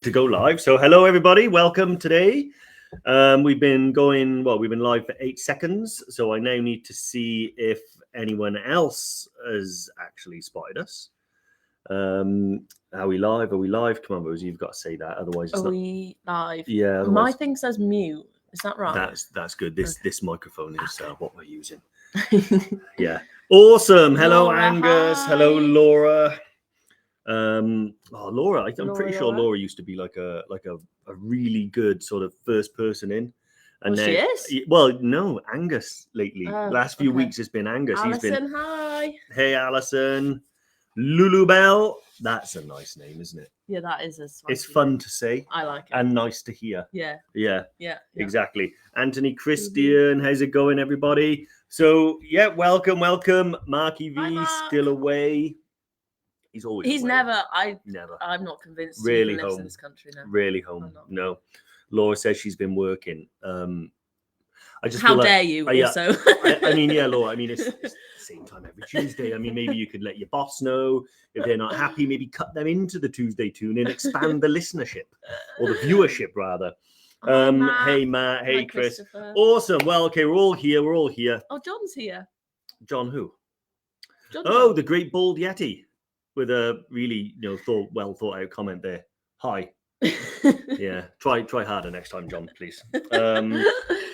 to go live. So hello everybody, welcome today. We've been live for 8 seconds. So I now need to see if anyone else has actually spotted us. Are we live? Come on, Rosie, you've got to say that. Otherwise it's Are we live? Yeah. My thing says mute. Is that right? That's good. This microphone is what we're using. Yeah. Awesome. Hello, Laura, Angus. hi. Hello, Laura. Laura, I'm pretty sure Laura. Laura used to be like a really good sort of first person in. And she is? Well, no, Angus lately. Oh, Last few okay. weeks it's been Angus. Alison, hi. Hey, Alison. Lulu Bell. That's a nice name, isn't it? Yeah, that is a It's fun to say. I like it. And nice to hear. Yeah. Exactly. Anthony Christian, how's it going, everybody? So, yeah, welcome. Marky V, Mark. still away. He's always away. Never. I'm not convinced Really he lives home. in this country now. Really home. No. Laura says she's been working. I just How dare you also? I mean, yeah, Laura. I mean, it's the same time every Tuesday. I mean, maybe you could let your boss know if they're not happy. Maybe cut them into the Tuesday tune and expand the listenership or the viewership rather. Hey Matt. Hey Chris. Awesome. Well, okay, we're all here. Oh, John's here. John who? John. The great bald Yeti with a really well thought out comment there. Hi. Yeah, try harder next time, John, please.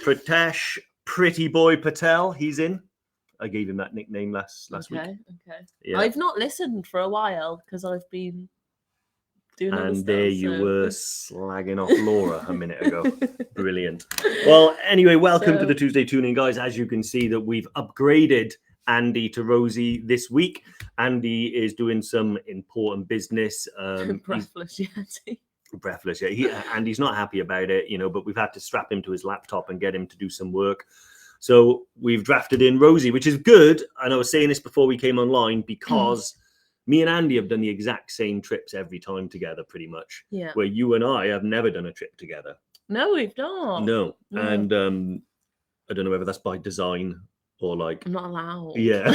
Pritesh, Pretty Boy Patel, he's in. I gave him that nickname last week. Okay. Yeah. I've not listened for a while because I've been doing other stuff. And there you were slagging off Laura a minute ago. Brilliant. Well, anyway, welcome to the Tuesday Tuning, guys. As you can see that we've upgraded Andy to Rosie this week. Andy is doing some important business. Breathless, yeah. And he's not happy about it, but we've had to strap him to his laptop and get him to do some work. So we've drafted in Rosie, which is good. And I was saying this before we came online because me and Andy have done the exact same trips every time together, pretty much. Yeah. Where you and I have never done a trip together. No, we've not. No. And I don't know whether that's by design or like... I'm not allowed. Yeah.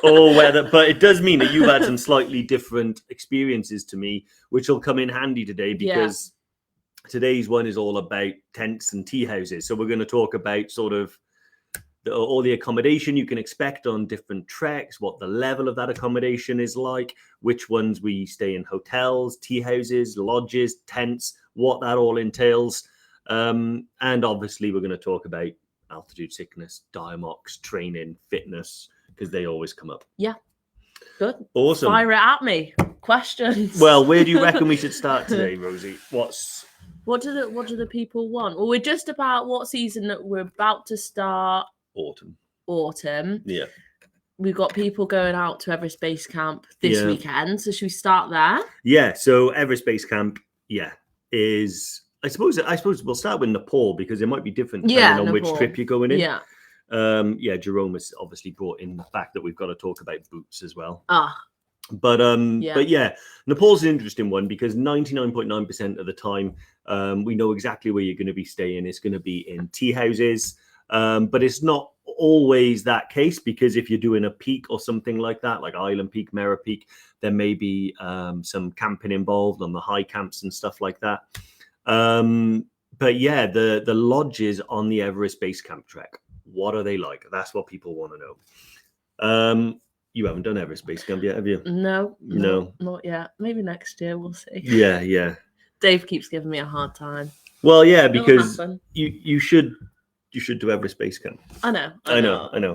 Or whether, but it does mean that you've had some slightly different experiences to me, which will come in handy today because today's one is all about tents and tea houses. So we're going to talk about sort of all the accommodation you can expect on different treks, what the level of that accommodation is like, which ones we stay in hotels, tea houses, lodges, tents, what that all entails. And obviously we're going to talk about altitude sickness, diamox, training, fitness, because they always come up. Yeah. Good. Awesome. Fire it at me. Questions. Well, where do you reckon we should start today, Rosie? What do the people want? Well, we're just about what season that we're about to start. Autumn. Yeah. We've got people going out to Everest Base Camp this weekend. So should we start there? Yeah. So Everest Base Camp, is I suppose we'll start with Nepal because it might be different depending on which trip you're going in. Yeah. Jerome has obviously brought in the fact that we've got to talk about boots as well. But Nepal's an interesting one because 99.9% of the time we know exactly where you're going to be staying. It's going to be in tea houses, but it's not always that case because if you're doing a peak or something like that, like Island Peak, Mera Peak, there may be some camping involved on the high camps and stuff like that. But yeah, the lodges on the Everest Base Camp trek, what are they like? That's what people want to know. You haven't done Everest Base Camp yet, have you? No, not yet. Maybe next year, we'll see. Yeah. Dave keeps giving me a hard time. Well, yeah, because you should do Everest Base Camp. I know.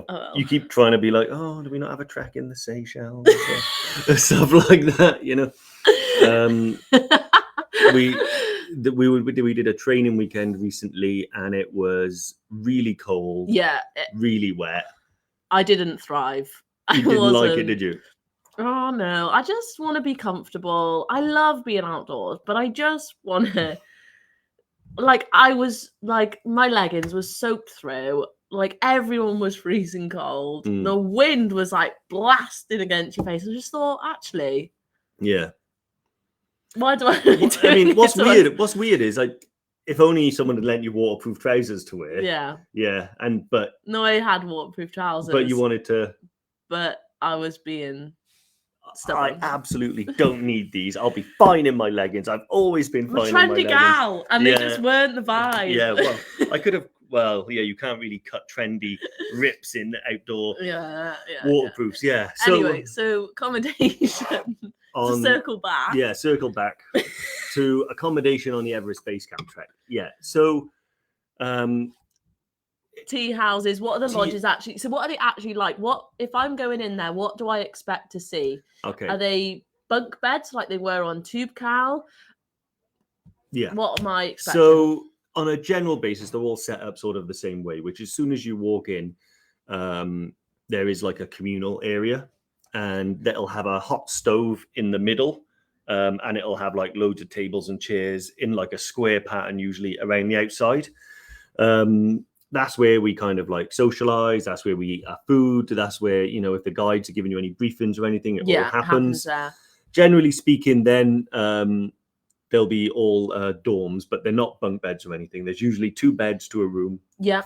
Oh. You keep trying to be like, oh, do we not have a trek in the Seychelles or stuff like that? We did a training weekend recently, and it was really cold. Yeah, really wet. I didn't thrive. You didn't like it, did you? Oh no, I just want to be comfortable. I love being outdoors, but I just want to. I was my leggings were soaked through. Everyone was freezing cold. The wind was blasting against your face. I just thought, actually, yeah. Why do I? I mean, what's weird is if only someone had lent you waterproof trousers to wear. Yeah. Yeah, no, I had waterproof trousers. But you wanted to. But I was being. stubborn. I absolutely don't need these. I'll be fine in my leggings. I've always been fine in my leggings. I'm a trendy gal, and they just weren't the vibe. Yeah, well, I could have. Well, yeah, you can't really cut trendy rips in outdoor waterproofs. Yeah. So, anyway, so accommodation. To circle back. Yeah, circle back to accommodation on the Everest Base Camp trek. Yeah. So, tea houses. What are the lodges actually? So, what are they actually like? What if I'm going in there? What do I expect to see? Okay. Are they bunk beds like they were on Toubkal? Yeah. What am I expecting? So, on a general basis, they're all set up sort of the same way, which as soon as you walk in, there is like a communal area, and that'll have a hot stove in the middle, and it'll have like loads of tables and chairs in like a square pattern, usually around the outside. That's where we kind of like socialize. That's where we eat our food. That's where, you know, if the guides are giving you any briefings or anything, it all happens there. Generally speaking, then there'll be all dorms, but they're not bunk beds or anything. There's usually 2 beds to a room. Yeah.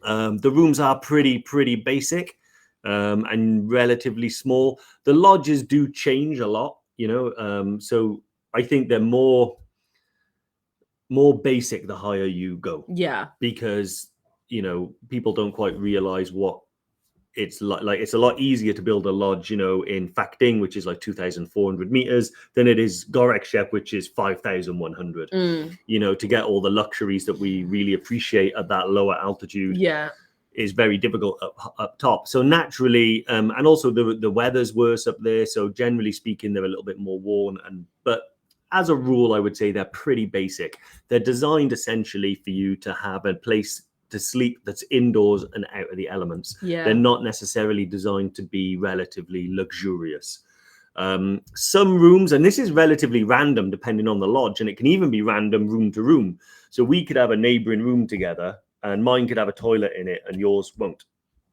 The rooms are pretty basic and relatively small. The lodges do change a lot, you know. So I think they're more basic the higher you go. Yeah. Because, you know, people don't quite realize what it's like. It's a lot easier to build a lodge, you know, in Phakding, which is like 2,400 meters, than it is Gorekshep, which is 5,100. You know, to get all the luxuries that we really appreciate at that lower altitude. Yeah. Is very difficult up top. So naturally, and also the weather's worse up there. So generally speaking, they're a little bit more worn. But as a rule, I would say they're pretty basic. They're designed essentially for you to have a place to sleep that's indoors and out of the elements. Yeah. They're not necessarily designed to be relatively luxurious. Some rooms, and this is relatively random depending on the lodge, and it can even be random room to room. So we could have a neighboring room together, and mine could have a toilet in it and yours won't.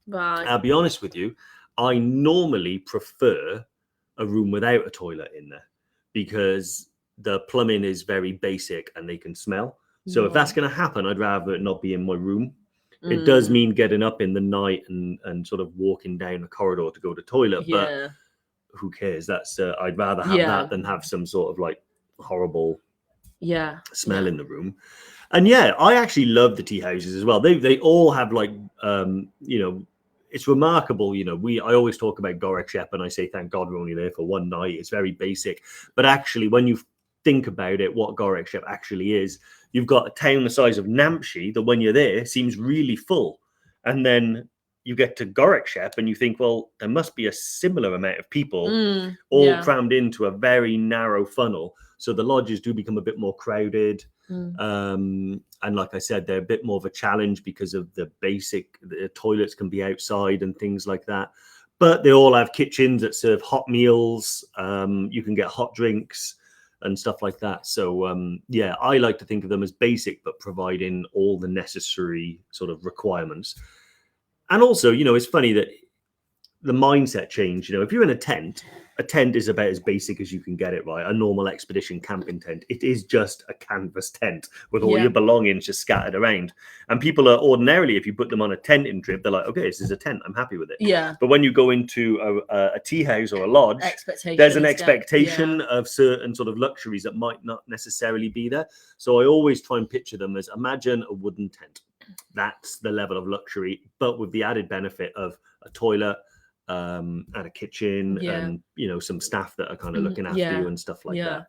Right. I'll be honest with you, I normally prefer a room without a toilet in there because the plumbing is very basic and they can smell. So if that's going to happen, I'd rather it not be in my room. It does mean getting up in the night and sort of walking down a corridor to go to the toilet, but who cares? That's I'd rather have that than have some sort of like horrible smell in the room. And I actually love the tea houses as well. They all have like you know, it's remarkable. You know, I always talk about Gorekshep and I say thank God we're only there for one night. It's very basic, but actually when you think about it, what Gorekshep actually is, you've got a town the size of Namche that when you're there seems really full, and then you get to Gorekshep and you think, well, there must be a similar amount of people all crammed into a very narrow funnel. So the lodges do become a bit more crowded. And like I said, they're a bit more of a challenge because of the toilets can be outside and things like that. But they all have kitchens that serve hot meals. You can get hot drinks and stuff like that. So I like to think of them as basic, but providing all the necessary sort of requirements. And also, you know, it's funny that the mindset change. You know, if you're in a tent is about as basic as you can get it, right? A normal expedition camping tent. It is just a canvas tent with all your belongings just scattered around. And people are ordinarily, if you put them on a tenting trip, they're like, okay, this is a tent. I'm happy with it. Yeah. But when you go into a tea house or a lodge, there's an expectation of certain sort of luxuries that might not necessarily be there. So I always try and picture them as, imagine a wooden tent. That's the level of luxury, but with the added benefit of a toilet, and a kitchen, and you know, some staff that are kind of looking after you and stuff like that.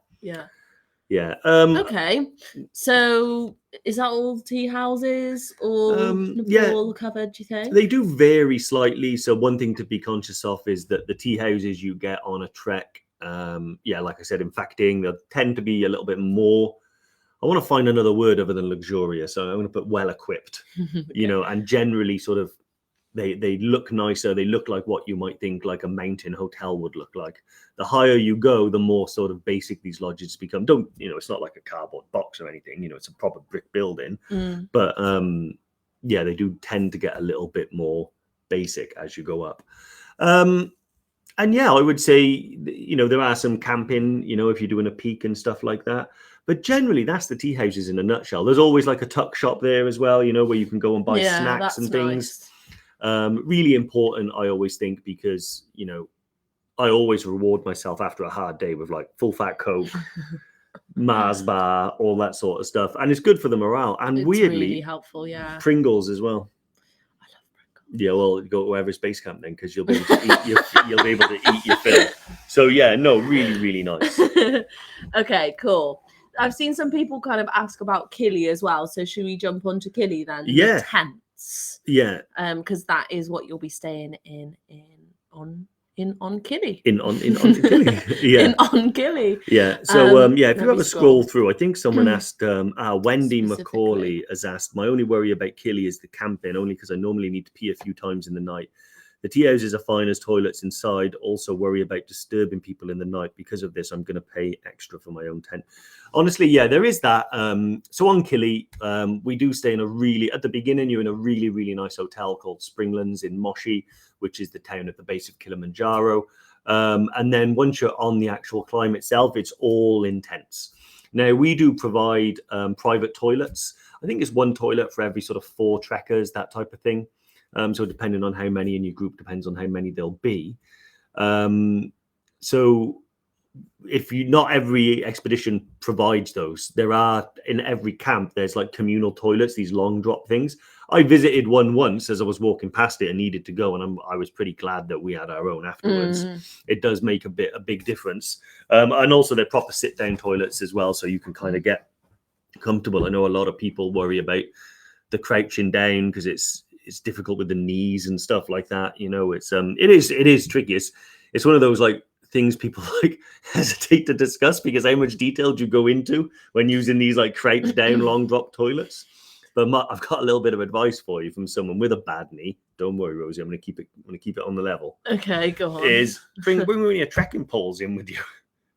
Okay, so is that all tea houses or Nepal covered, do you think? They do vary slightly. So one thing to be conscious of is that the tea houses you get on a trek, like I said, in Phakding, they'll tend to be a little bit more, I want to find another word other than luxurious, so I'm going to put well equipped. You know, and generally sort of they look nicer. They look like what you might think like a mountain hotel would look like. The higher you go, the more sort of basic these lodges become. It's not like a cardboard box or anything. You know, it's a proper brick building. But they do tend to get a little bit more basic as you go up. I would say, you know, there are some camping, you know, if you're doing a peak and stuff like that. But generally, that's the tea houses in a nutshell. There's always like a tuck shop there as well, you know, where you can go and buy snacks and things. Nice. Really important, I always think, because, you know, I always reward myself after a hard day with like full fat Coke, Mars bar, all that sort of stuff. And it's good for the morale. And it's weirdly, really helpful, yeah. Pringles as well. I love Pringles. Yeah, well, go to every space camp then, because you'll be able to you'll be able to eat your fill. So yeah, no, really, really nice. Okay, cool. I've seen some people kind of ask about Kili as well. So should we jump onto Kili then? Yeah. The tents. Yeah. Because that is what you'll be staying on Kili. On Kili. Yeah. On Kili. Yeah. So if you have a scroll scroll through, I think someone asked Wendy Specifically. Macaulay has asked, my only worry about Kili is the camping, only because I normally need to pee a few times in the night. The tea houses are fine as toilets inside. Also worry about disturbing people in the night. Because of this, I'm going to pay extra for my own tent. Honestly, yeah, there is that. So on Kili, we do stay in at the beginning, you're in a really, really nice hotel called Springlands in Moshi, which is the town at the base of Kilimanjaro. And then once you're on the actual climb itself, it's all in tents. Now, we do provide private toilets. I think it's one toilet for every sort of 4 trekkers, that type of thing. So depending on how many in your group, depends on how many there'll be. So if not every expedition provides those. There are, in every camp, there's like communal toilets, these long drop things. I visited one once as I was walking past it and needed to go, and I was pretty glad that we had our own afterwards. It does make a big difference. And also they're proper sit down toilets as well, so you can kind of get comfortable. I know a lot of people worry about the crouching down because it's difficult with the knees and stuff like that. You know, it is tricky. It's one of those like things people like hesitate to discuss because how much detail do you go into when using these like crouch down long drop toilets. But I've got a little bit of advice for you from someone with a bad knee. Don't worry, Rosie. I'm going to keep it on the level. Okay, go on. Is bring one of your trekking poles in with you.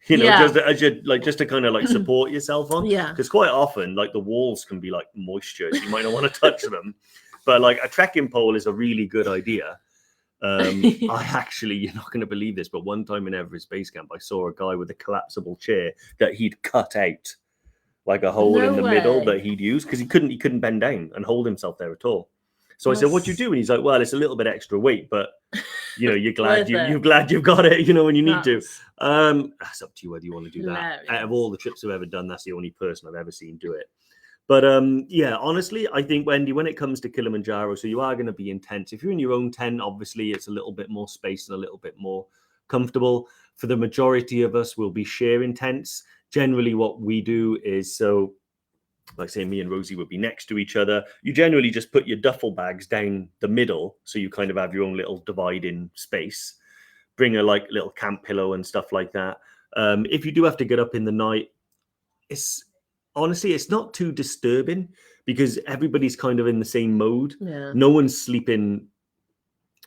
You know, just to kind of like support yourself on. Yeah. Because quite often, like the walls can be like moisture, so you might not want to touch them. But like a trekking pole is a really good idea. I actually, you're not going to believe this, but one time in Everest Base Camp, I saw a guy with a collapsible chair that he'd cut out like a hole in the middle that he'd use because he couldn't bend down and hold himself there at all. So I said, "What do you do?" And he's like, "Well, it's a little bit extra weight, but you know, you're glad you've got it, you know, when you need to." That's up to you whether you want to do that. Out of all the trips I've ever done, that's the only person I've ever seen do it. But yeah, honestly, I think, Wendy, when it comes to Kilimanjaro, so you are going to be in tents. If you're in your own tent, obviously it's a little bit more space and a little bit more comfortable. For the majority of us, we'll be sharing tents. Generally, what we do is, so like say me and Rosie would be next to each other. You generally just put your duffel bags down the middle, so you kind of have your own little dividing space. Bring a like little camp pillow and stuff like that. If you do have to get up in the night, honestly, it's not too disturbing because everybody's kind of in the same mode. Yeah. No one's sleeping,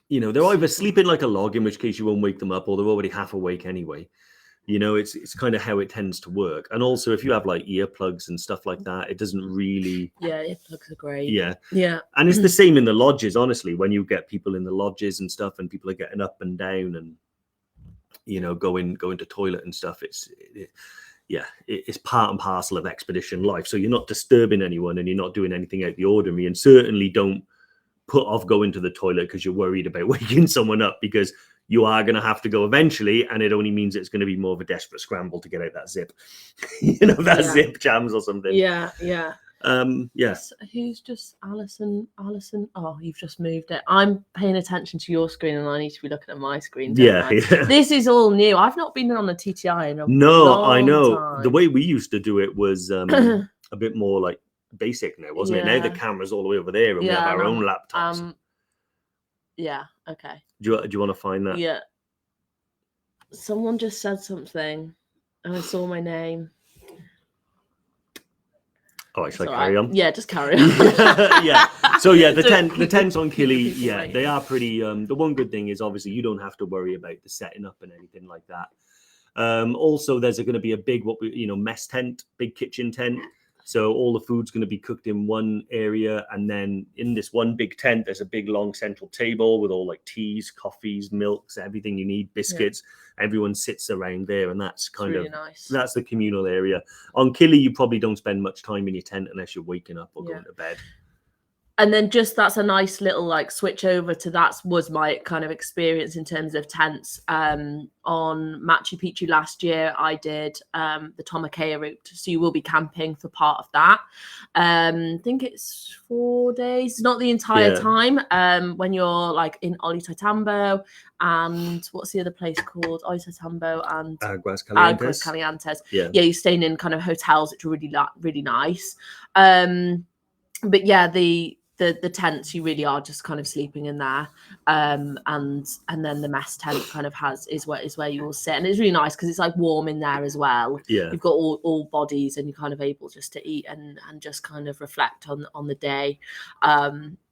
you know, they're either sleeping like a log, in which case you won't wake them up, or they're already half awake anyway. You know, it's kind of how it tends to work. And also if you have like earplugs and stuff like that, it doesn't really... Yeah, earplugs are great. Yeah. Yeah. And it's the same in the lodges, honestly, when you get people in the lodges and stuff and people are getting up and down and, you know, going to toilet and stuff. It's part and parcel of expedition life. So you're not disturbing anyone and you're not doing anything out of the ordinary, and certainly don't put off going to the toilet because you're worried about waking someone up, because you are going to have to go eventually, and it only means it's going to be more of a desperate scramble to get out that zip. You know, that zip jams or something. Yeah. Yes. Who's just Alison? Oh, you've just moved it. I'm paying attention to your screen and I need to be looking at my screen. Yeah. This is all new. I've not been on a TTI in a long I know. time. The way we used to do it was a bit more like basic now, wasn't it? Now the camera's all the way over there and we have our own laptops. Yeah, okay. Do you want to find that? Yeah. Someone just said something and I saw my name. Oh, should I carry on? Yeah, just carry on. Yeah. So yeah, the tents on Kili, yeah, they are pretty. The one good thing is obviously you don't have to worry about the setting up and anything like that. Also, there's going to be a big mess tent, big kitchen tent. So all the food's going to be cooked in one area, and then in this one big tent, there's a big long central table with all like teas, coffees, milks, everything you need, biscuits. Yeah. Everyone sits around there, and that's kind of nice. That's the communal area. On Kili, you probably don't spend much time in your tent unless you're waking up or going to bed. And then just that's a nice little like switch over to that was my kind of experience in terms of tents. On Machu Picchu last year, I did the Tomakea route. So you will be camping for part of that. I think it's 4 days, not the entire time. When you're like in Ollantaytambo and what's the other place called? Ollantaytambo and Aguas Calientes. Yeah, you're staying in kind of hotels, which are really nice. But yeah, the tents, you really are just kind of sleeping in there, and then the mess tent kind of is where you will sit, and it's really nice because it's like warm in there as well. You've got all bodies, and you're kind of able just to eat and just kind of reflect on the day.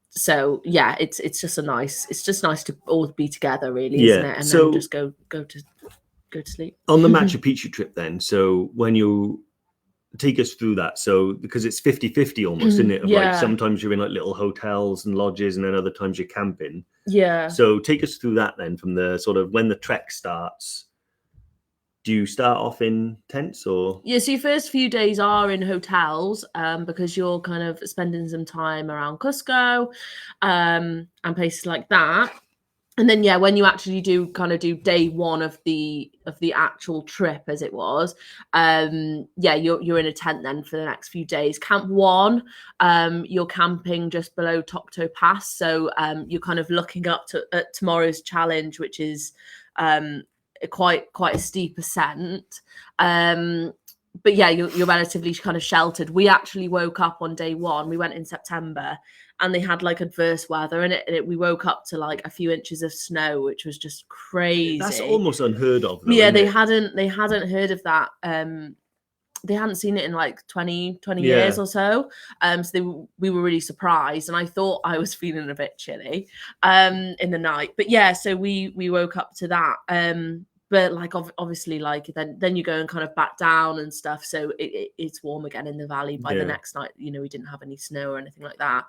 So yeah, it's just nice to all be together, really, isn't it? And then just go to sleep on the Machu Picchu trip. Then, so when you take us through that, so because it's 50-50 almost, isn't it? Like sometimes you're in like little hotels and lodges, and then other times you're camping. So take us through that then, from the sort of when the trek starts. Do you start off in tents or? So your first few days are in hotels, because you're kind of spending some time around Cusco, and places like that. And then, when you actually do day one of the actual trip, as it was, you're in a tent then for the next few days. Camp 1, you're camping just below Tokto Pass, so you're kind of looking up at tomorrow's challenge, which is quite a steep ascent. But you're relatively kind of sheltered. We actually woke up on day 1. We went in September, and they had like adverse weather, and we woke up to like a few inches of snow, which was just crazy. That's almost unheard of, though, they hadn't heard of that. They hadn't seen it in like 20 years or so. So we were really surprised, and I thought I was feeling a bit chilly in the night. But so we woke up to that. But like obviously, like then you go and kind of back down and stuff, so it's warm again in the valley by the next night. We didn't have any snow or anything like that.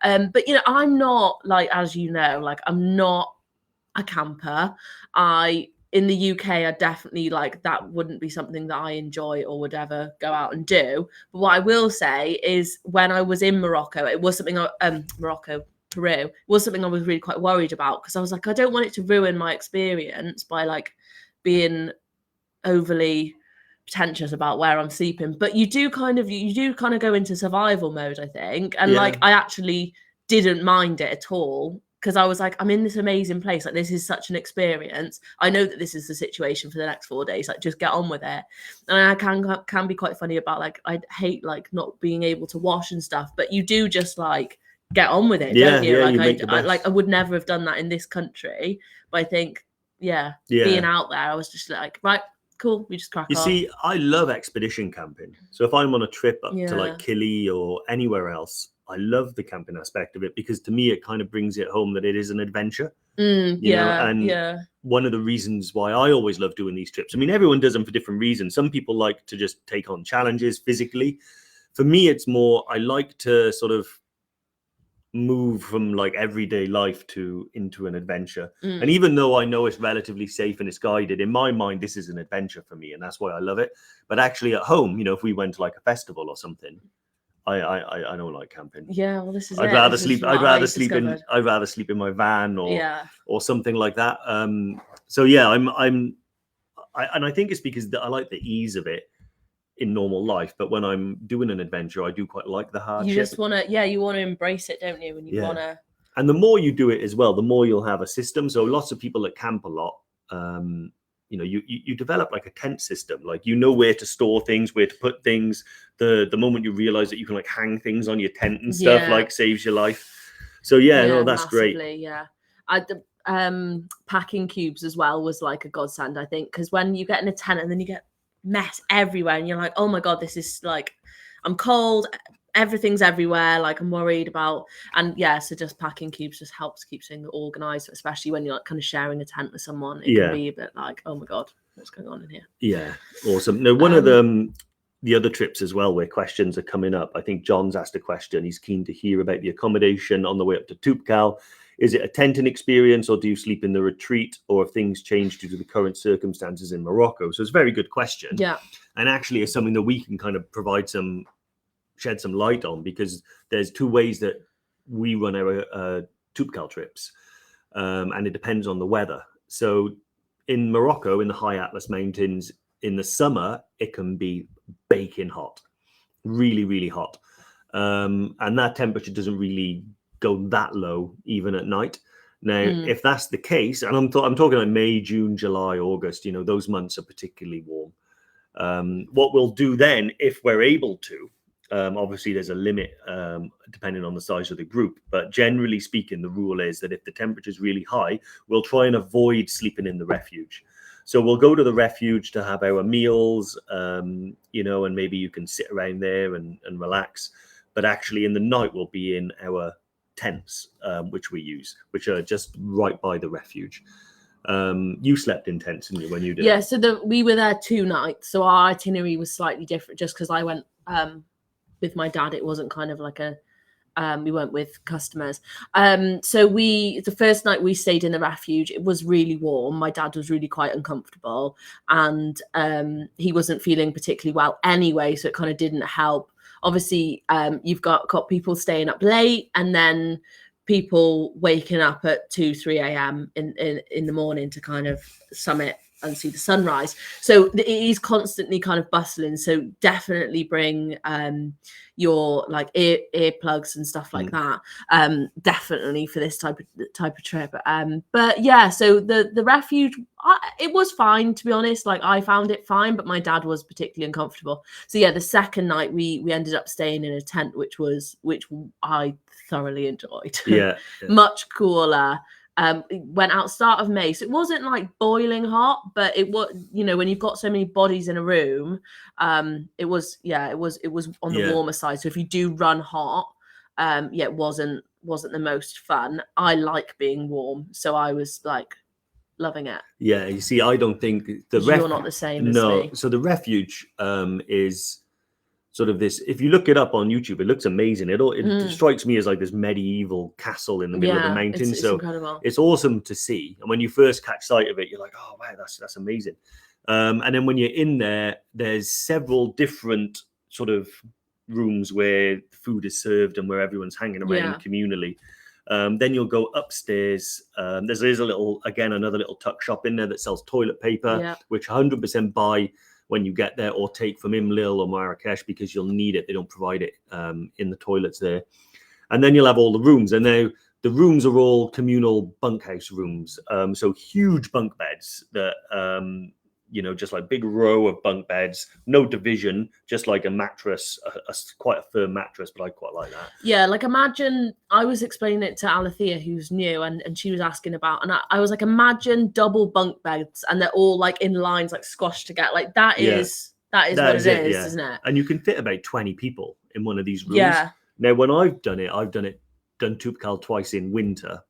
But I'm not, like, as you know, like, I'm not a camper. In the UK, I definitely, like, that wouldn't be something that I enjoy or would ever go out and do. But what I will say is, when I was in Morocco, it was something Peru was something I was really quite worried about, because I was like, I don't want it to ruin my experience by like being overly pretentious about where I'm sleeping. But you do kind of go into survival mode, I think. And like, I actually didn't mind it at all, because I was like, I'm in this amazing place. Like, this is such an experience. I know that this is the situation for the next 4 days. Like, just get on with it. And I can be quite funny about, like, I hate like not being able to wash and stuff, but you do just like get on with it, don't you? Like, I would never have done that in this country. But I think, being out there, I was just like, right, cool, we just crack on. You see, I love expedition camping. So if I'm on a trip up to like Kili or anywhere else, I love the camping aspect of it, because to me it kind of brings it home that it is an adventure. You know? One of the reasons why I always love doing these trips, I mean, everyone does them for different reasons. Some people like to just take on challenges physically. For me, it's more, I like to sort of move from like everyday life into an adventure. And even though I know it's relatively safe and it's guided, in my mind this is an adventure for me, and that's why I love it. But actually at home, if we went to like a festival or something, I don't like camping. Well, this is I'd rather sleep in my van or something like that. So I think it's because I like the ease of it in normal life, but when I'm doing an adventure, I do quite like the hardship. You just want to embrace it, don't you? And you want to. And the more you do it as well, the more you'll have a system. So lots of people that camp a lot, you develop like a tent system, like where to store things, where to put things. The moment you realize that you can like hang things on your tent and stuff, like, saves your life. So that's massively, great. Packing cubes as well was like a godsend, I think, because when you get in a tent and then you get mess everywhere and you're like, oh my god, this is like, I'm cold, everything's everywhere, like I'm worried about. And so just packing cubes just helps keep things organized, especially when you're like kind of sharing a tent with someone. It can be a bit like, oh my god, what's going on in here? Awesome. No, one of the other trips as well where questions are coming up, I think John's asked a question. He's keen to hear about the accommodation on the way up to Toubkal. Is it a tenting experience, or do you sleep in the retreat, or have things changed due to the current circumstances in Morocco? So it's a very good question. And actually it's something that we can kind of shed some light on, because there's two ways that we run our Toubkal trips, and it depends on the weather. So in Morocco, in the high Atlas Mountains, in the summer, it can be baking hot, really, really hot. And that temperature doesn't really go that low even at night. Now, if that's the case, and I'm talking like May, June, July, August, those months are particularly warm. What we'll do then, if we're able to, obviously there's a limit depending on the size of the group, but generally speaking, the rule is that if the temperature is really high, we'll try and avoid sleeping in the refuge. So we'll go to the refuge to have our meals, and maybe you can sit around there and relax. But actually in the night, we'll be in our tents, which we use, which are just right by the refuge. You slept in tents, didn't you, when you did? Yeah, so we were there 2 nights. So our itinerary was slightly different just because I went with my dad. It wasn't kind of like we went with customers. So the first night we stayed in the refuge, it was really warm. My dad was really quite uncomfortable, and he wasn't feeling particularly well anyway, so it kind of didn't help. Obviously, you've got people staying up late, and then people waking up at 2-3 a.m. in the morning to kind of summit and see the sunrise. So it is constantly kind of bustling. So definitely bring your like earplugs and stuff like that. Definitely for this type of trip. But yeah, so the refuge, it was fine, to be honest. Like I found it fine, but my dad was particularly uncomfortable. So yeah, the second night we ended up staying in a tent, which I thoroughly enjoyed. Yeah. Much cooler. It went out start of May, so it wasn't like boiling hot, but it was, when you've got so many bodies in a room, it was on the warmer side. So if you do run hot, it wasn't the most fun. I like being warm, so I was like loving it. Yeah, you see, I don't think you're not the same as me. So the refuge is sort of this, if you look it up on YouTube, it looks amazing. It strikes me as like this medieval castle in the middle of the mountains. It's incredible. It's awesome to see. And when you first catch sight of it, you're like, oh wow, that's amazing. And then when you're in there, there's several different sort of rooms where food is served and where everyone's hanging around communally. Then you'll go upstairs. There's another little tuck shop in there that sells toilet paper, which 100% buy when you get there, or take from Imlil or Marrakesh, because you'll need it. They don't provide it in the toilets there. And then you'll have all the rooms. And now the rooms are all communal bunkhouse rooms. So huge bunk beds that, just like big row of bunk beds, no division, just like a mattress, quite a firm mattress, but I quite like that. Yeah, like imagine, I was explaining it to Alethea, who's new, and she was asking about, and I was like, imagine double bunk beds, and they're all like in lines, like squashed together. Like that is what it is, isn't it? And you can fit about 20 people in one of these rooms. Yeah. Now, when I've done Toubkal twice in winter.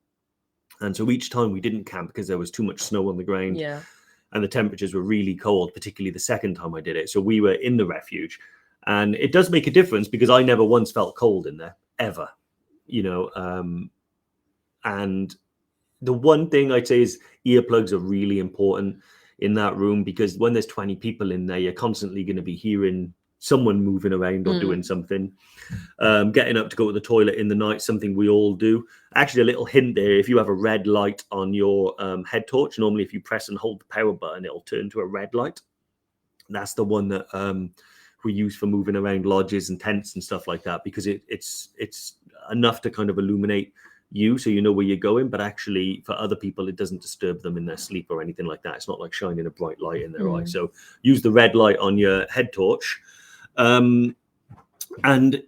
And so each time we didn't camp because there was too much snow on the ground. Yeah. And the temperatures were really cold, particularly the second time I did it. So we were in the refuge, and it does make a difference because I never once felt cold in there, ever, and the one thing I'd say is earplugs are really important in that room, because when there's 20 people in there, you're constantly going to be hearing someone moving around or doing something, getting up to go to the toilet in the night, something we all do. Actually, a little hint there, if you have a red light on your head torch, normally if you press and hold the power button, it'll turn to a red light. That's the one that we use for moving around lodges and tents and stuff like that, because it's enough to kind of illuminate you so you know where you're going, but actually for other people it doesn't disturb them in their sleep or anything like that. It's not like shining a bright light in their eye. So use the red light on your head torch. And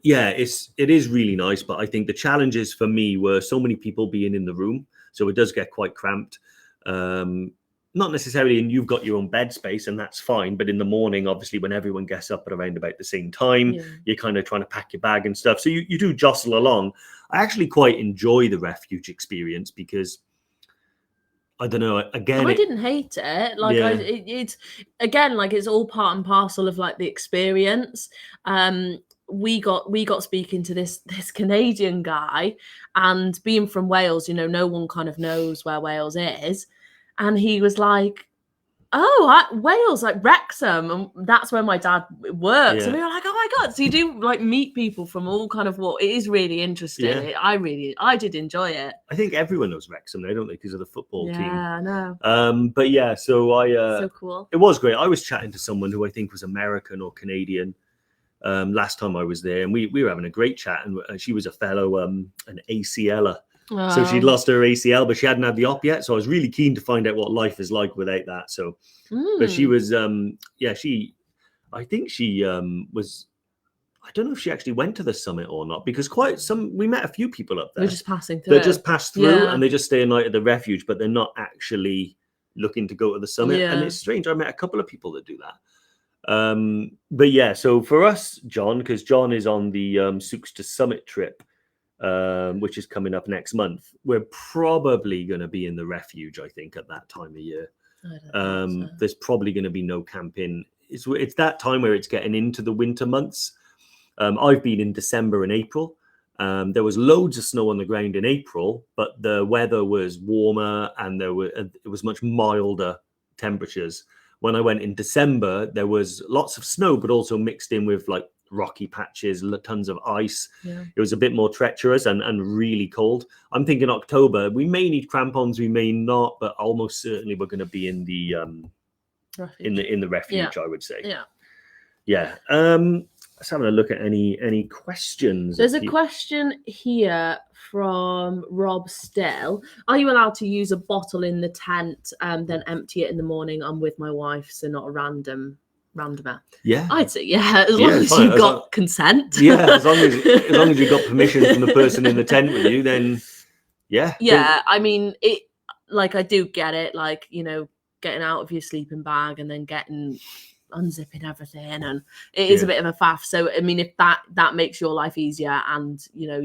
yeah, it is really nice, but I think the challenges for me were so many people being in the room, so it does get quite cramped. Not necessarily, and you've got your own bed space, and that's fine, but in the morning, obviously, when everyone gets up at around about the same time, you're kind of trying to pack your bag and stuff, so you do jostle along. I actually quite enjoy the refuge experience because, I don't know, again, I didn't hate it. Like, it's again, like, it's all part and parcel of like the experience. We got speaking to this Canadian guy, and being from Wales, no one kind of knows where Wales is, and he was like, Wales, like Wrexham, and that's where my dad works. Yeah. And we were like, oh my god! So you do like meet people from all kind of It is really interesting. Yeah. I did enjoy it. I think everyone knows Wrexham, they don't they, because of the football team. Yeah, I know. But yeah, so So cool. It was great. I was chatting to someone who I think was American or Canadian last time I was there, and we were having a great chat. And she was a fellow an ACLer. So she'd lost her ACL, but she hadn't had the op yet. So I was really keen to find out what life is like without that. So, but she was, I think she was, I don't know if she actually went to the summit or not, because we met a few people up there. They're just passing through. They just passed through and they just stay a night at the refuge, but they're not actually looking to go to the summit. Yeah. And it's strange. I met a couple of people that do that. But yeah, so for us, John, because John is on the Souks to Summit trip, which is coming up next month, we're probably going to be in the refuge, I think, at that time of year. There's probably going to be no camping. It's that time where it's getting into the winter months. I've been in December and April. There was loads of snow on the ground in April, but the weather was warmer and it was much milder temperatures. When I went in December, there was lots of snow, but also mixed in with like rocky patches, tons of ice. Yeah. It was a bit more treacherous and really cold. I'm thinking October, we may need crampons, we may not, but almost certainly we're going to be in the refuge. in the refuge, I would say. Yeah. Let's have a look at any questions. There's a question here from Rob Still. Are you allowed to use a bottle in the tent and then empty it in the morning? I'm with my wife, so not a randomer. Yeah, I'd say as long as you got consent. Yeah, as long as you got permission from the person in the tent with you, then yeah. I mean, it. Like, I do get it. Like, you know, getting out of your sleeping bag and then unzipping everything, and it is a bit of a faff. So I mean, if that makes your life easier, and you know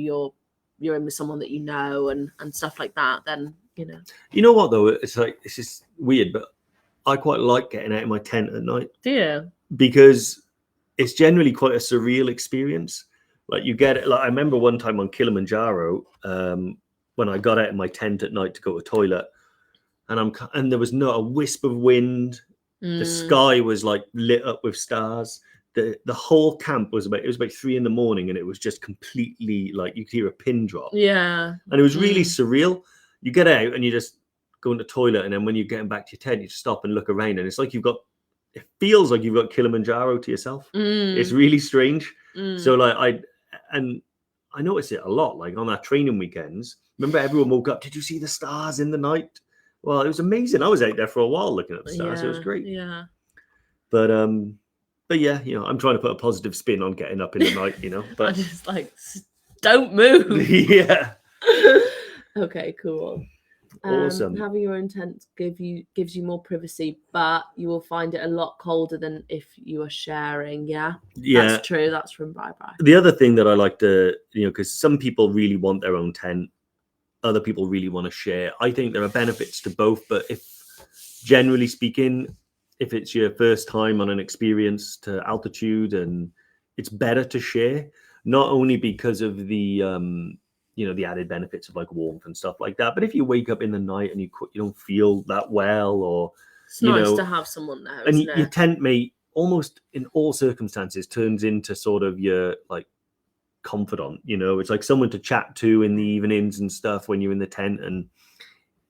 you're in with someone that you know and stuff like that, then you know what though, it's like, it's just weird, but I quite like getting out of my tent at night. Do you? Because it's generally quite a surreal experience. Like you get it. Like I remember one time on Kilimanjaro, when I got out of my tent at night to go to the toilet, and there was not a wisp of wind. The sky was like lit up with stars. The whole camp was about 3 a.m, and it was just completely like you could hear a pin drop. Yeah. And it was really surreal. You get out and you just go into the toilet, and then when you're getting back to your tent, you just stop and look around, and it's like it feels like you've got Kilimanjaro to yourself. It's really strange. So like I notice it a lot, like on our training weekends. Remember, everyone woke up, did you see the stars in the night? Well, it was amazing. I was out there for a while looking at the stars. It was great. Yeah. But yeah, I'm trying to put a positive spin on getting up in the night, But I just like, don't move. Yeah. Okay, cool. Awesome. Having your own tent gives you more privacy, but you will find it a lot colder than if you are sharing. Yeah, that's true. That's from Bye Bye. The other thing that I like to, because some people really want their own tent, other people really want to share. I think there are benefits to both, but generally speaking, if it's your first time on an experience to altitude, and it's better to share, not only because of the the added benefits of like warmth and stuff like that, but if you wake up in the night and you don't feel that well, or it's nice to have someone there, and your tent mate almost in all circumstances turns into sort of your like confidant. It's like someone to chat to in the evenings and stuff when you're in the tent, and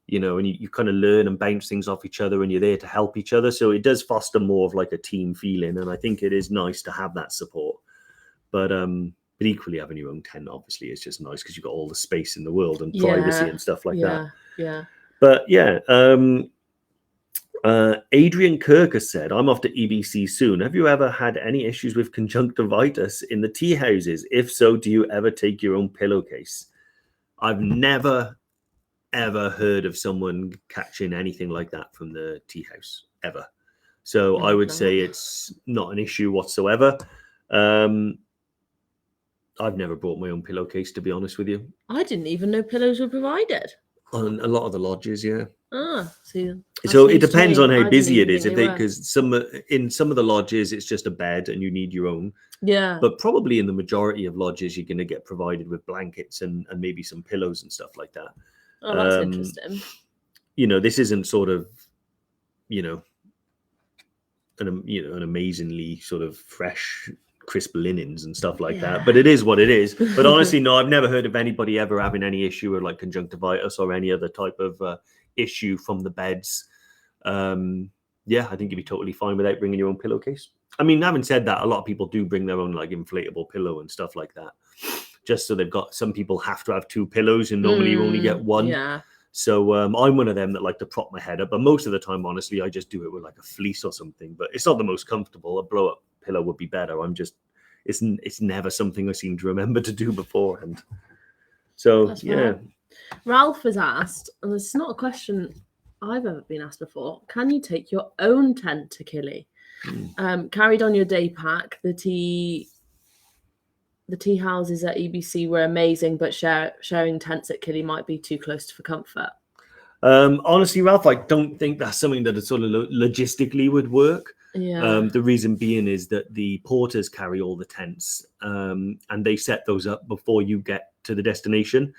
and you kind of learn and bounce things off each other, and you're there to help each other. So it does foster more of like a team feeling, and I think it is nice to have that support. But equally, having your own tent obviously is just nice because you've got all the space in the world and privacy and stuff like that. Yeah. But yeah, Adrian Kirk has said, I'm off to EBC soon. Have you ever had any issues with conjunctivitis in the tea houses? If so, do you ever take your own pillowcase? I've never, ever heard of someone catching anything like that from the tea house, ever. So I would say it's not an issue whatsoever. I've never brought my own pillowcase, to be honest with you. I didn't even know pillows were provided. On a lot of the lodges, yeah. So it depends on how busy it is. Because some of the lodges, it's just a bed and you need your own. Yeah. But probably in the majority of lodges, you're going to get provided with blankets and maybe some pillows and stuff like that. Oh, that's interesting. This isn't sort of, an amazingly sort of fresh, crisp linens and stuff like that. But it is what it is. But honestly, no, I've never heard of anybody ever having any issue with like conjunctivitis or any other type of issue from the beds. I think you'd be totally fine without bringing your own pillowcase. I mean, having said that, a lot of people do bring their own like inflatable pillow and stuff like that, just so they've got. Some people have to have 2 pillows, and normally you only get one. Yeah. So I'm one of them that like to prop my head up, but most of the time, honestly, I just do it with like a fleece or something. But it's not the most comfortable. A blow-up pillow would be better. It's never something I seem to remember to do beforehand. So that's right. Ralph has asked, and this is not a question I've ever been asked before. Can you take your own tent to Kili? Carried on your day pack. The tea houses at EBC were amazing, but sharing tents at Kili might be too close for comfort. Honestly, Ralph, I don't think that's something that sort of logistically would work. Yeah. The reason being is that the porters carry all the tents, and they set those up before you get to the destination.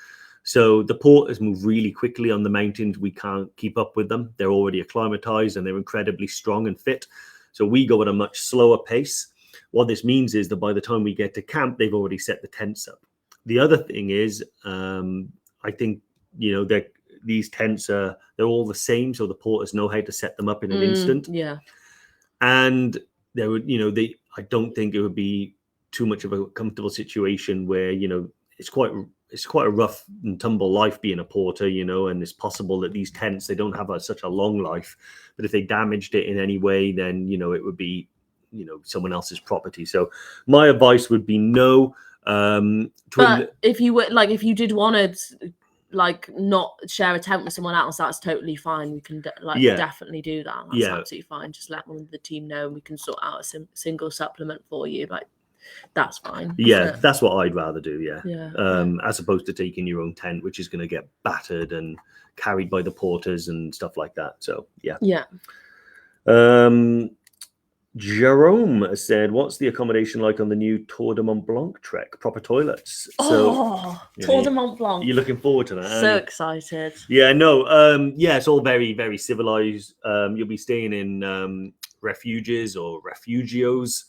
So the porters move really quickly on the mountains. We can't keep up with them. They're already acclimatized and they're incredibly strong and fit. So we go at a much slower pace. What this means is that by the time we get to camp, they've already set the tents up. The other thing is, I think, these tents they're all the same. So the porters know how to set them up in an instant. Yeah. And there would, I don't think it would be too much of a comfortable situation where, it's quite a rough and tumble life being a porter, and it's possible that these tents, they don't have such a long life, but if they damaged it in any way, then, it would be, someone else's property. So my advice would be no. But if you did want to not share a tent with someone else, that's totally fine. We can definitely do that. That's absolutely fine. Just let one of the team know and we can sort out a single supplement for you. That's fine. Yeah, that's what I'd rather do. As opposed to taking your own tent, which is going to get battered and carried by the porters and stuff like that. So yeah. Jerome said, "What's the accommodation like on the new Tour de Mont Blanc trek? Proper toilets." Tour de Mont Blanc. You're looking forward to that? So excited. Yeah, no. It's all very, very civilized. You'll be staying in refuges or refugios.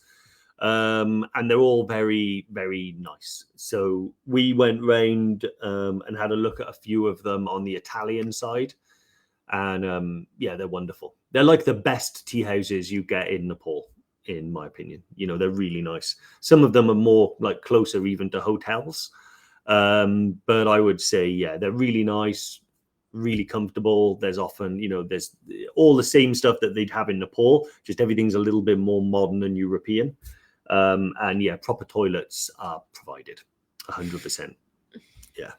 And they're all very, very nice. So we went round and had a look at a few of them on the Italian side. And they're wonderful. They're like the best tea houses you get in Nepal, in my opinion. They're really nice. Some of them are more like closer even to hotels. But I would say, they're really nice, really comfortable. There's often, there's all the same stuff that they'd have in Nepal, just everything's a little bit more modern and European. Proper toilets are provided 100%. Yeah.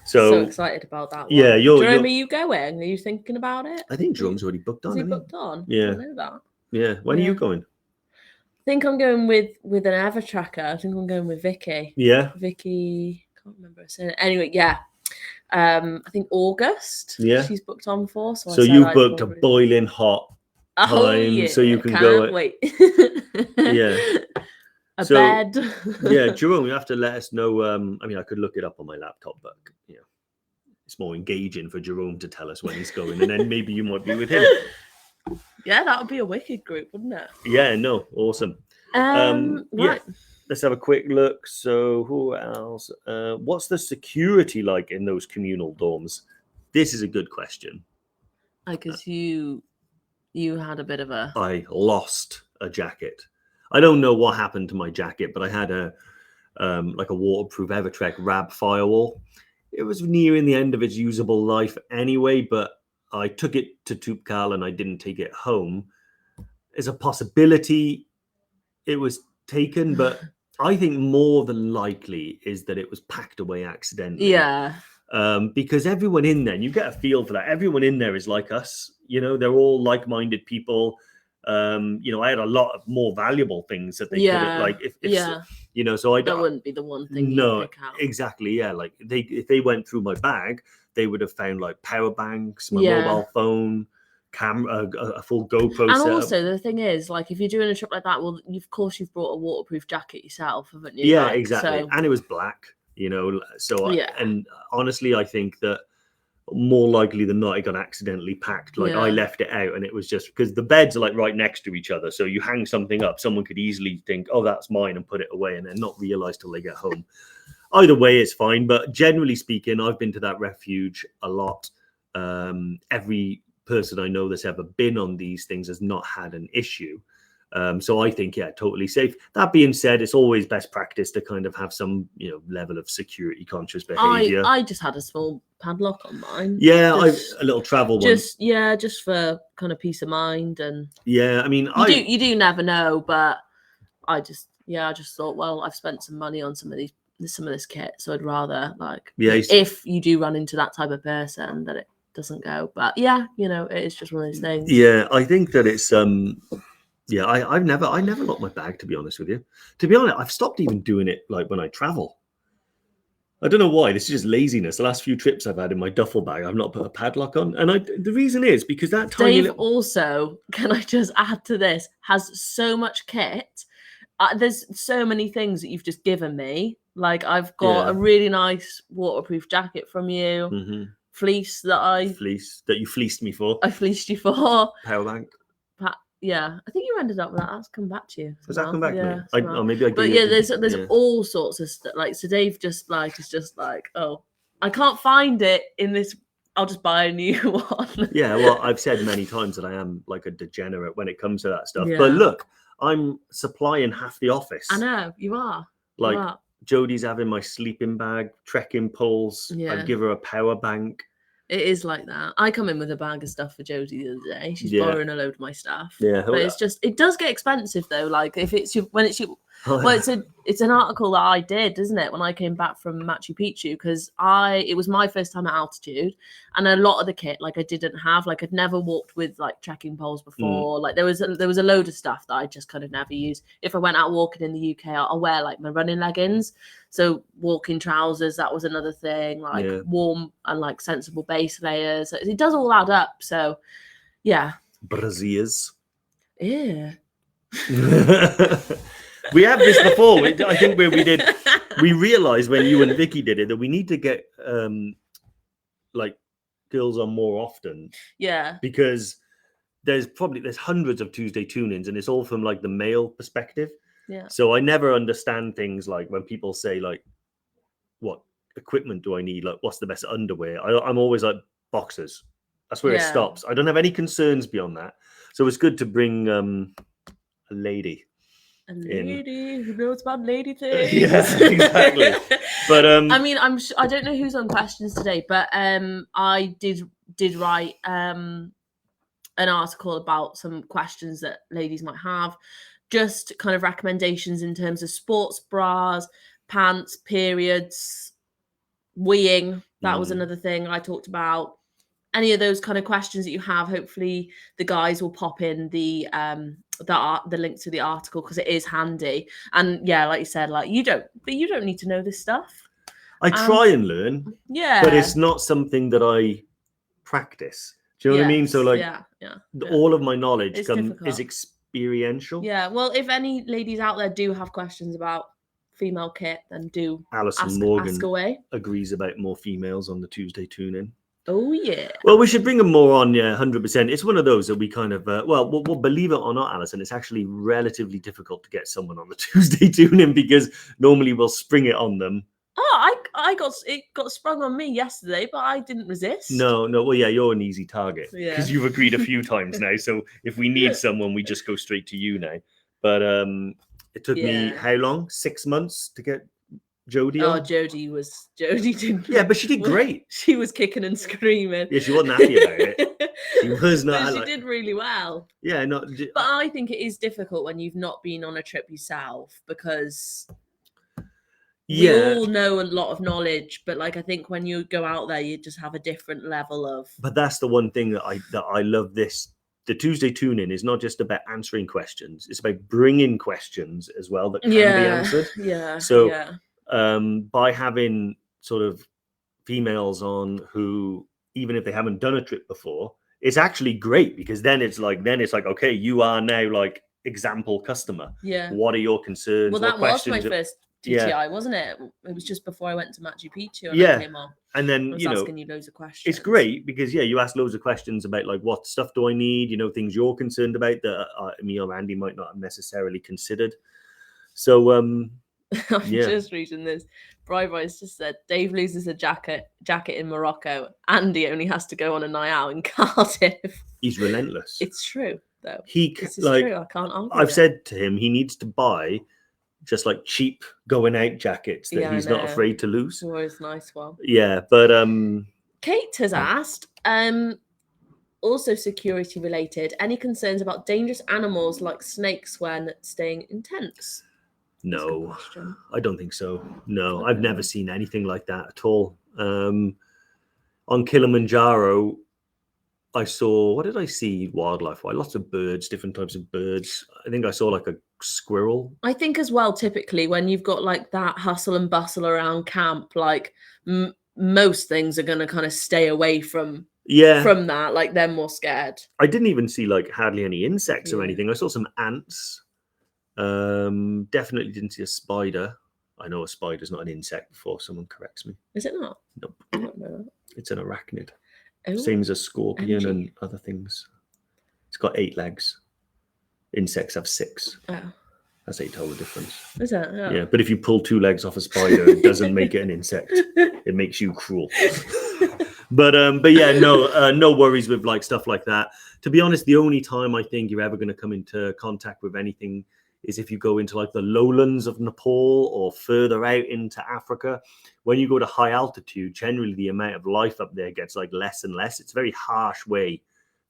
So excited about that one. Yeah. Jerome, are you going? Are you thinking about it? I think Jerome's already booked on. Is he booked on? Yeah. I know that. Yeah. When are you going? I think I'm going with an Evertracker. I think I'm going with Vicky. Yeah. Vicky, can't remember her surname. Anyway, yeah. I think August. Yeah. She's booked on for. So you've booked a boiling hot time, so you can go. Wait. Yeah. Bed. Yeah, Jerome, you have to let us know. I could look it up on my laptop, but it's more engaging for Jerome to tell us when he's going, and then maybe you might be with him. Yeah, that would be a wicked group, wouldn't it? Yeah, no, awesome. Right. Let's have a quick look. So who else? What's the security like in those communal dorms? This is a good question. Because you had a bit of a... I lost a jacket. I don't know what happened to my jacket, but I had a waterproof Evertrek RAB firewall. It was nearing the end of its usable life anyway, but I took it to Toubkal and I didn't take it home. There's a possibility it was taken, but I think more than likely is that it was packed away accidentally. Yeah. Because everyone in there, you get a feel for that. Everyone in there is like us. They're all like-minded people. I had a lot of more valuable things that they could have, so that wouldn't be the one thing. No, you'd pick out. Exactly. Yeah. Like if they went through my bag, they would have found like power banks, my mobile phone, camera, a full GoPro. And also the thing is, like, if you're doing a trip like that, well, of course you've brought a waterproof jacket yourself, haven't you? Yeah, exactly. So... And it was black, and honestly, I think that more likely than not, it got accidentally packed. Like I left it out, and it was just because the beds are like right next to each other. So you hang something up, someone could easily think, oh, that's mine, and put it away, and then not realize till they get home. Either way, it's fine. But generally speaking, I've been to that refuge a lot. Every person I know that's ever been on these things has not had an issue. So I think, totally safe. That being said, it's always best practice to kind of have some, level of security conscious behavior. I just had a small padlock on mine. Yeah, a little travel one. Just for kind of peace of mind. And yeah, I mean, you do never know, but I just thought, well, I've spent some money on some of this kit, so I'd rather if you do run into that type of person, that it doesn't go. But it is just one of those things. Yeah, I think that it's yeah, I never lock my bag, to be honest with you. To be honest, I've stopped even doing it like when I travel. I don't know why. This is just laziness. The last few trips I've had in my duffel bag, I've not put a padlock on. And the reason is because that tiny Dave also, can I just add to this, has so much kit. There's so many things that you've just given me. Like I've got a really nice waterproof jacket from you. Mm-hmm. Fleece that you fleeced me for. I fleeced you for. Power bank. Yeah, I think you ended up with that. That's come back to you. Has that come back to me? Or maybe I. But there's all sorts of stuff. Like, so Dave is just like, oh, I can't find it in this. I'll just buy a new one. Yeah, well, I've said many times that I am like a degenerate when it comes to that stuff. Yeah. But look, I'm supplying half the office. I know you are. Like Jodie's having my sleeping bag, trekking poles. Yeah. I give her a power bank. It is like that. I come in with a bag of stuff for Jodie the other day. She's borrowing a load of my stuff. Yeah, but it's just, it does get expensive though. Like if it's it's an article that I did, isn't it? When I came back from Machu Picchu, because it was my first time at altitude, and a lot of the kit like I didn't have. Like I'd never walked with like trekking poles before. Like there was a load of stuff that I just kind of never used. If I went out walking in the UK, I'll wear like my running leggings. So walking trousers, that was another thing. Like warm and like sensible base layers. It does all add up. So yeah. Braziers. Yeah. We have this before. I think we realized when you and Vicky did it that we need to get like girls on more often. Yeah. Because there's hundreds of Tuesday tune-ins, and it's all from like the male perspective. Yeah. So I never understand things like when people say like, what equipment do I need? Like, what's the best underwear? I'm always like, boxers. That's where it stops. I don't have any concerns beyond that. So it's good to bring a lady. A lady who knows about lady things. Yeah, exactly. But I mean, I don't know who's on questions today, but I did write an article about some questions that ladies might have, just kind of recommendations in terms of sports bras, pants, periods, weeing. That was another thing I talked about. Any of those kind of questions that you have, hopefully the guys will pop in the link to the article, because it is handy. And yeah, like you said, like you don't need to know this stuff. I try and learn, but it's not something that I practice. Do you know what I mean? So like, all of my knowledge is experiential. Yeah. Well, if any ladies out there do have questions about female kit, then do Alison Morgan ask away. Agrees about more females on the Tuesday tune-in. Oh yeah. Well, we should bring them more on. Yeah, 100%. It's one of those that we kind of well, believe it or not, Alison, it's actually relatively difficult to get someone on the Tuesday tune-in, because normally we'll spring it on them. Oh, it got sprung on me yesterday, but I didn't resist. No. Well, yeah, you're an easy target because you've agreed a few times now. So if we need someone, we just go straight to you now. But it took me how long? 6 months to get Jodie on? Jodie didn't. Yeah, but she did great. She was kicking and screaming. Yeah, she wasn't happy about it. She was not. But she did really well. Yeah, But I think it is difficult when you've not been on a trip yourself, because we all know a lot of knowledge, but like I think when you go out there, you just have a different level of. But that's the one thing that I love. The Tuesday tune-in is not just about answering questions; it's about bringing questions as well that can be answered. Yeah. So by having sort of females on who, even if they haven't done a trip before, it's actually great, because then it's like okay, you are now like example customer. Yeah. What are your concerns? Well, that was my first TTI, wasn't it? It was just before I went to Machu Picchu and I came on. And then, I was asking you loads of questions. It's great because, you ask loads of questions about like what stuff do I need, things you're concerned about that me or Andy might not have necessarily considered. So, I'm just reading this. Bryboy's just said, Dave loses a jacket in Morocco. Andy only has to go on a night out in Cardiff. He's relentless. It's true, though. This is true. I can't argue. I've said to him he needs to buy just like cheap going out jackets that he's not afraid to lose. Always nice one. Yeah, but Kate has asked, also security related, any concerns about dangerous animals like snakes when staying in tents? No, I don't think so. No, I've never seen anything like that at all. On Kilimanjaro, I saw, what did I see wildlife-wise? Lots of birds, different types of birds. I think I saw like a squirrel. I think as well, typically when you've got like that hustle and bustle around camp, like most things are going to kind of stay away from that. Like they're more scared. I didn't even see like hardly any insects or anything. I saw some ants. Definitely didn't see a spider. I know a spider's not an insect before someone corrects me. Is it not? Nope. I don't know. It's an arachnid. Oh, same as a scorpion and other things. It's got 8 legs. Insects have 6. Oh. That's 8 total difference. Is that? Oh. Yeah, but if you pull 2 legs off a spider, it doesn't make it an insect. It makes you cruel. But yeah, no worries with like stuff like that. To be honest, the only time I think you're ever going to come into contact with anything is if you go into like the lowlands of Nepal or further out into Africa. When you go to high altitude, generally the amount of life up there gets like less and less. It's a very harsh way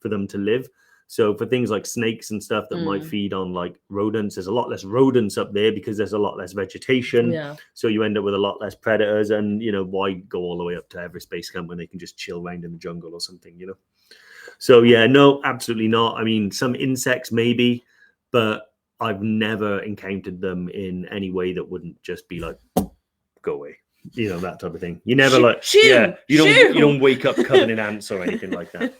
for them to live. So for things like snakes and stuff that might feed on like rodents, there's a lot less rodents up there because there's a lot less vegetation. Yeah. So you end up with a lot less predators. And, why go all the way up to Everest Base Camp when they can just chill around in the jungle or something, So yeah, no, absolutely not. I mean, some insects maybe, but I've never encountered them in any way that wouldn't just be like, go away, that type of thing. You never you don't wake up covered in ants or anything like that.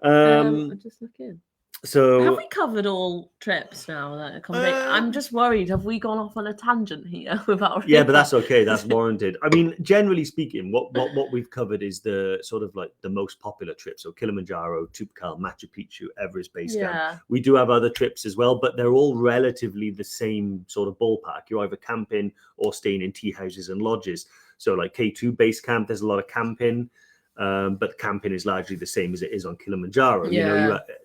I'm just looking. So have we covered all trips now? I'm just worried. Have we gone off on a tangent here without? Yeah, but that's okay. That's warranted. I mean, generally speaking, what we've covered is the sort of like the most popular trips. So Kilimanjaro, Toubkal, Machu Picchu, Everest Base Camp. We do have other trips as well, but they're all relatively the same sort of ballpark. You're either camping or staying in tea houses and lodges. So like K2 Base Camp, there's a lot of camping. But camping is largely the same as it is on Kilimanjaro.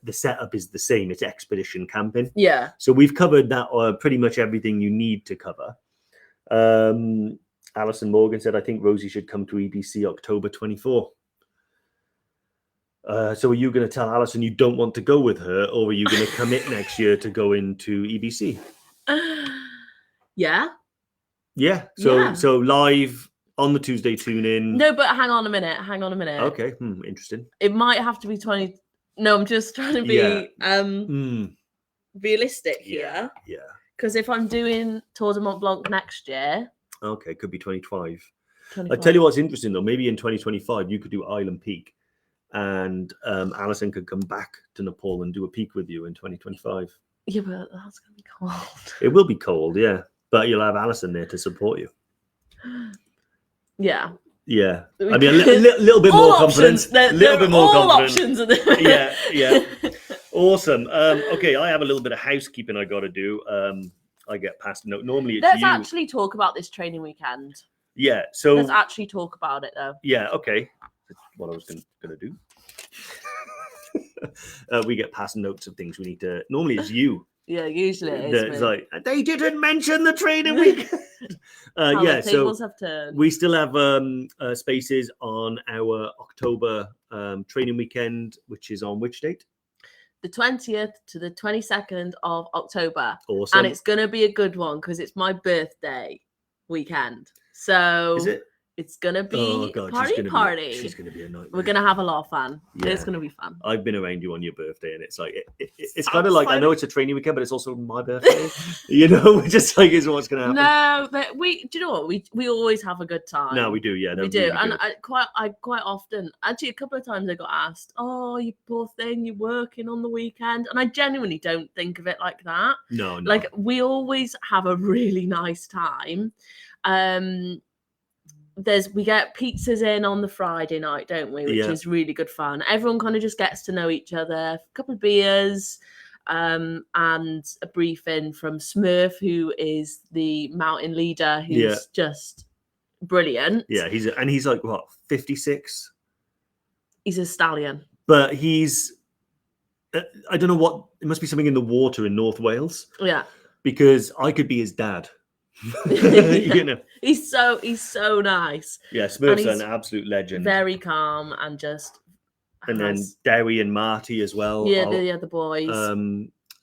The setup is the same. It's expedition camping. Yeah. So we've covered that pretty much everything you need to cover. Alison Morgan said, I think Rosie should come to EBC October 24. So are you going to tell Alison you don't want to go with her, or are you going to commit next year to go into EBC? Yeah. Yeah. So live on the Tuesday tune in. No, but hang on a minute. Okay. Interesting. It might have to be 20. No, I'm just trying to be realistic here. Yeah. Because if I'm doing Tour de Mont Blanc next year. Okay, could be 25. I tell you what's interesting though, maybe in 2025 you could do Island Peak and Alison could come back to Nepal and do a peak with you in 2025. Yeah, but that's going to be cold. It will be cold, yeah. But you'll have Alison there to support you. Yeah. Yeah. I mean, a little bit more confidence. A little bit more confidence. Options are there. Yeah. Awesome. Okay, I have a little bit of housekeeping I got to do. I get past note. Normally it's Let's actually talk about this training weekend. Yeah. So let's actually talk about it though. Yeah. Okay. That's what I was going to do. We get past notes of things we need to. Normally it's you. Yeah, usually it's like they didn't mention the training weekend. Yeah, so we still have spaces on our October training weekend, which is on which date? The 20th to the 22nd of October. Awesome. And it's going to be a good one because it's my birthday weekend. So is it? It's gonna be party. She's gonna be a nightmare. We're gonna have a lot of fun. Yeah. It's gonna be fun. I've been around you on your birthday, and it's like it's kind of like, I know it's a training weekend, but it's also my birthday. We're just like, is what's gonna happen. No, but do you know what? We always have a good time. No, we do. Yeah, we do. Really, and I quite often, actually, a couple of times I got asked, "Oh, you poor thing, you're working on the weekend," and I genuinely don't think of it like that. No. Like, we always have a really nice time. We get pizzas in on the Friday night, don't we? Which is really good fun. Everyone kind of just gets to know each other. A couple of beers, and a briefing from Smurf, who is the mountain leader, who's just brilliant. Yeah, he's like, what, 56? He's a stallion. But he's, I don't know what, it must be something in the water in North Wales. Yeah. Because I could be his dad. He's so nice. Yeah, Smurf's an absolute legend. Very calm and just. And then Derry and Marty as well. Yeah, the boys.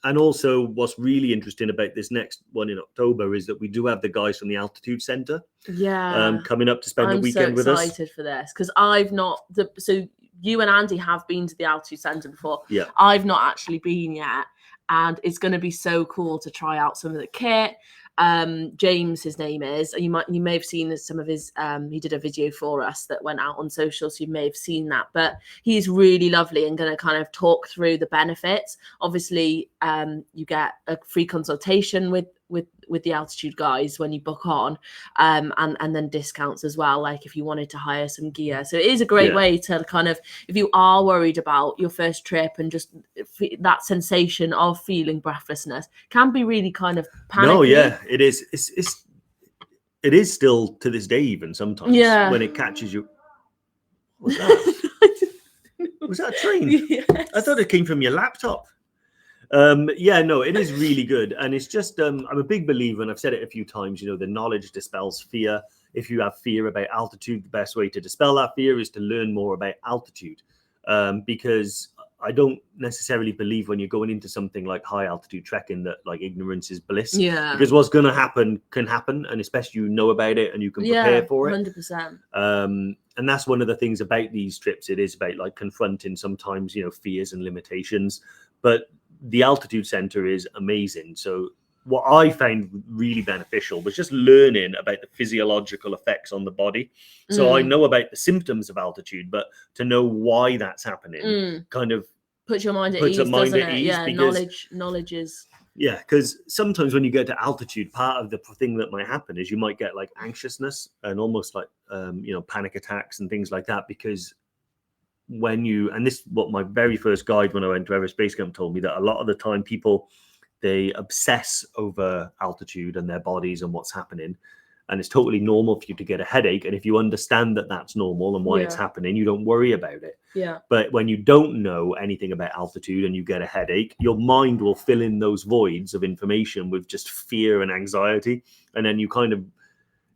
And also, what's really interesting about this next one in October is that we do have the guys from the Altitude Centre. Yeah. Coming up to spend the weekend with us. I'm so excited for this because I've not. So you and Andy have been to the Altitude Centre before. Yeah. I've not actually been yet, and it's going to be so cool to try out some of the kit. James, his name is, and you may have seen some of his, he did a video for us that went out on social, so you may have seen that, but he's really lovely and going to kind of talk through the benefits. Obviously, you get a free consultation with the Altitude guys when you book on, and then discounts as well, like if you wanted to hire some gear. So it is a great way to kind of, if you are worried about your first trip and just that sensation of feeling breathlessness, can be really kind of panicky. No, yeah, it is. It is still to this day, even sometimes when it catches you. What was that? Was that a train? Yes. I thought it came from your laptop. No, it is really good, and it's just I'm a big believer, and I've said it a few times, the knowledge dispels fear. If you have fear about altitude, the best way to dispel that fear is to learn more about altitude, because I don't necessarily believe when you're going into something like high altitude trekking that like ignorance is bliss. Yeah, because what's going to happen can happen, and especially about it and you can prepare for it. 100%. And that's one of the things about these trips. It is about like confronting sometimes fears and limitations, but the Altitude Centre is amazing. So what I found really beneficial was just learning about the physiological effects on the body. So I know about the symptoms of altitude, but to know why that's happening kind of puts your mind at ease, doesn't it? Yeah, because knowledge is... Yeah, because sometimes when you get to altitude, part of the thing that might happen is you might get like anxiousness and almost like, panic attacks and things like that, because and this is what my very first guide when I went to Everest Base Camp told me, that a lot of the time people, they obsess over altitude and their bodies and what's happening, and it's totally normal for you to get a headache, and if you understand that that's normal and why it's happening, you don't worry about it. But when you don't know anything about altitude and you get a headache, your mind will fill in those voids of information with just fear and anxiety, and then you kind of,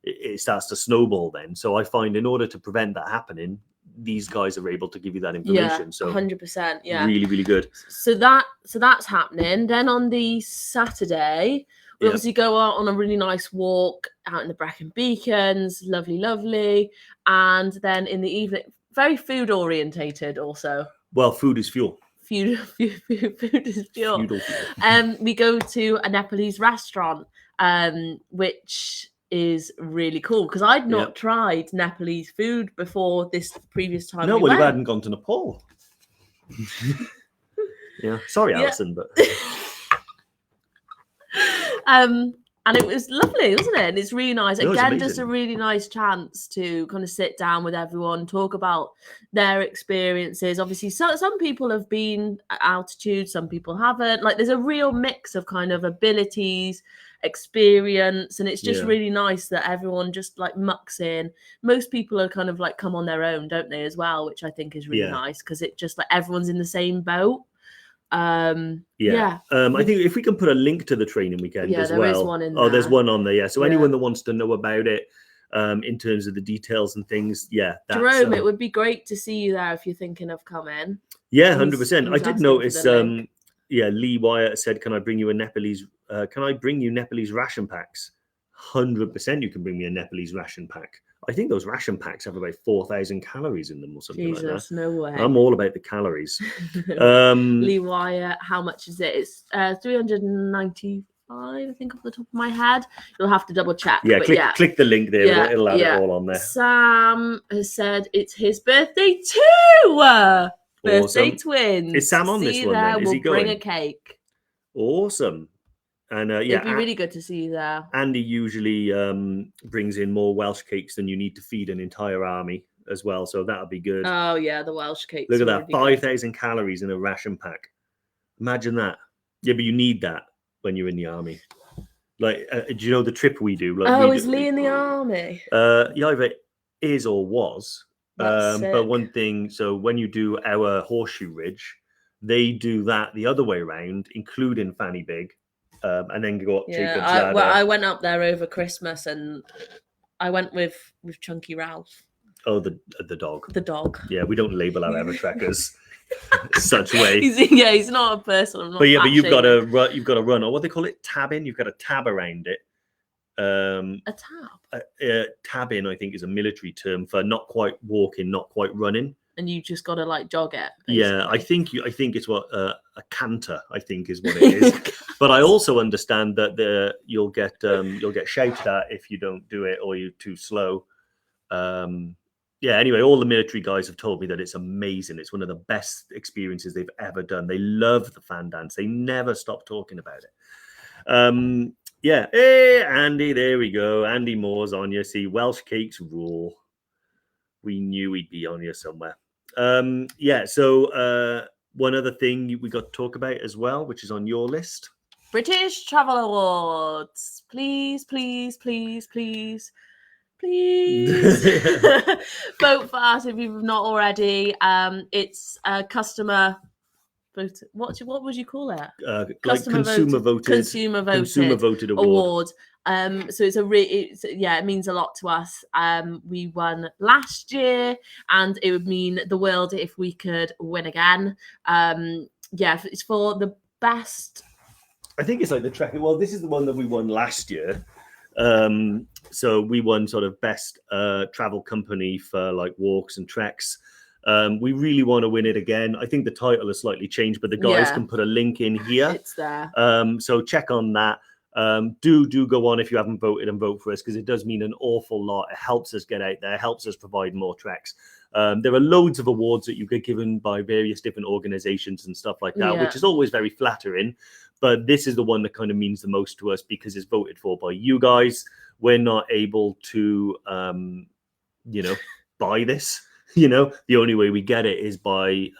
it starts to snowball then. So I find in order to prevent that happening, these guys are able to give you that information. So 100%. Yeah, really, really good. So that's happening. Then on the Saturday, we obviously go out on a really nice walk out in the Brecon Beacons. Lovely. And then in the evening, very food orientated also. Well, food is fuel. Food is fuel. We go to a Nepalese restaurant, which is really cool because I'd not tried Nepalese food before this previous time. No, well, you hadn't gone to Nepal. Sorry, Alison, but and it was lovely, wasn't it? And it's really nice. Again, just a really nice chance to kind of sit down with everyone, talk about their experiences. Obviously, some people have been at altitude, some people haven't. Like, there's a real mix of kind of abilities, experience, and it's just really nice that everyone just like mucks in. Most people are kind of like come on their own, don't they, as well, which I think is really nice because it just like everyone's in the same boat. I think if we can put a link to the training weekend as well. There is one in there. There's one on there. So anyone that wants to know about it in terms of the details and things, Jerome, it would be great to see you there if you're thinking of coming. 100%. I did notice Lee Wyatt said, can I bring you Nepalese ration packs? 100% you can bring me a Nepalese ration pack. I think those ration packs have about 4,000 calories in them or something like that. No way. I'm all about the calories. Lee Wire, how much is it? It's 395, I think, off the top of my head. You'll have to double check. Yeah, click the link there. Yeah, it'll have it all on there. Sam has said it's his birthday too. Birthday twins. Is Sam on this one then? Is he going? Bring a cake. Awesome. And it'd be really good to see you there. Andy usually brings in more Welsh cakes than you need to feed an entire army as well, so that'll be good. Oh yeah, the Welsh cakes. Look at that, 5,000 calories in a ration pack. Imagine that. Yeah, but you need that when you're in the army. Like, do you know the trip we do? Like, is Lee in the army? He either is or was. But one thing, so when you do our Horseshoe Ridge, they do that the other way around, including Fanny Big. And then go up Jacob's Ladder. I went up there over Christmas, and I went with Chunky Ralph. Oh, the dog. The dog. Yeah, we don't label our Evertrekkers such way. He's not a person. But you've got to run, or what they call it, tabbing. You've got a tab around it. A tab. Tabbing, I think, is a military term for not quite walking, not quite running. And you just got to like jog it. Basically. Yeah, I think it's what a canter, I think, is what it is. But I also understand that you'll get shouted at if you don't do it or you're too slow. Yeah. Anyway, all the military guys have told me that it's amazing. It's one of the best experiences they've ever done. They love the fan dance. They never stop talking about it. Yeah. Hey, Andy, there we go. Andy Moore's on you. See, Welsh cakes rule. We knew he'd be on you somewhere. Yeah. So one other thing we got to talk about as well, which is on your list. British Travel Awards. Please, please, please, please, please. Vote for us if you've not already. It's a customer vote. What would you call it? Like consumer voted award. So it means a lot to us. We won last year, and it would mean the world if we could win again. It's for the best. I think it's like the track. Well, this is the one that we won last year. So we won sort of best travel company for like walks and treks. We really want to win it again. I think the title has slightly changed, but the guys can put a link in here. It's there. So check on that. Do go on if you haven't voted and vote for us, because it does mean an awful lot. It helps us get out there, helps us provide more treks. There are loads of awards that you get given by various different organizations and stuff like that, which is always very flattering. But this is the one that kind of means the most to us because it's voted for by you guys. We're not able to, buy this. The only way we get it is by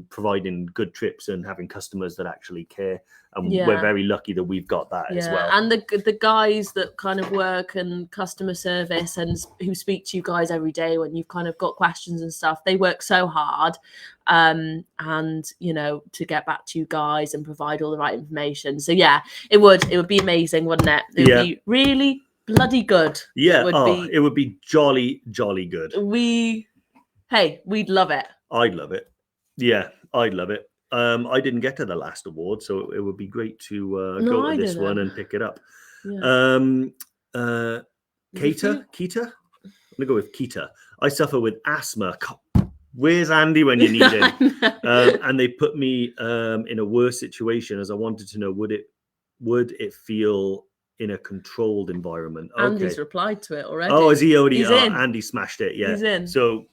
providing good trips and having customers that actually care. And we're very lucky that we've got that as well. And the guys that kind of work in customer service and who speak to you guys every day when you've kind of got questions and stuff, they work so hard to get back to you guys and provide all the right information. So it would be amazing, wouldn't it? It would be really bloody good. It would be jolly good. We'd love it. I'd love it. Yeah, I'd love it. I didn't get to the last award, so it would be great to go to this one and pick it up. Keita? I'm going to go with Keita. I suffer with asthma. Where's Andy when you need him? And they put me in a worse situation, as I wanted to know, would it feel in a controlled environment? Andy's replied to it already. Oh, is he already? Andy smashed it. Yeah. He's in. So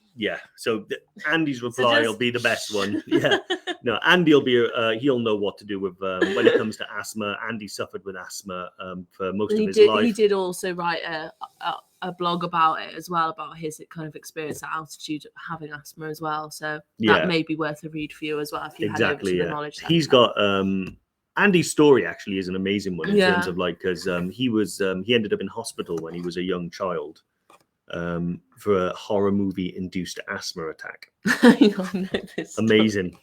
Andy's reply will be the best one. Yeah. No, Andy will be. He'll know what to do with when it comes to asthma. Andy suffered with asthma for most of his life. He did also write a blog about it as well, about his kind of experience at altitude having asthma as well. So that may be worth a read for you as well if you had over to the knowledge center. He's got Andy's story actually is an amazing one in terms of because he ended up in hospital when he was a young child for a horror movie induced asthma attack. Amazing.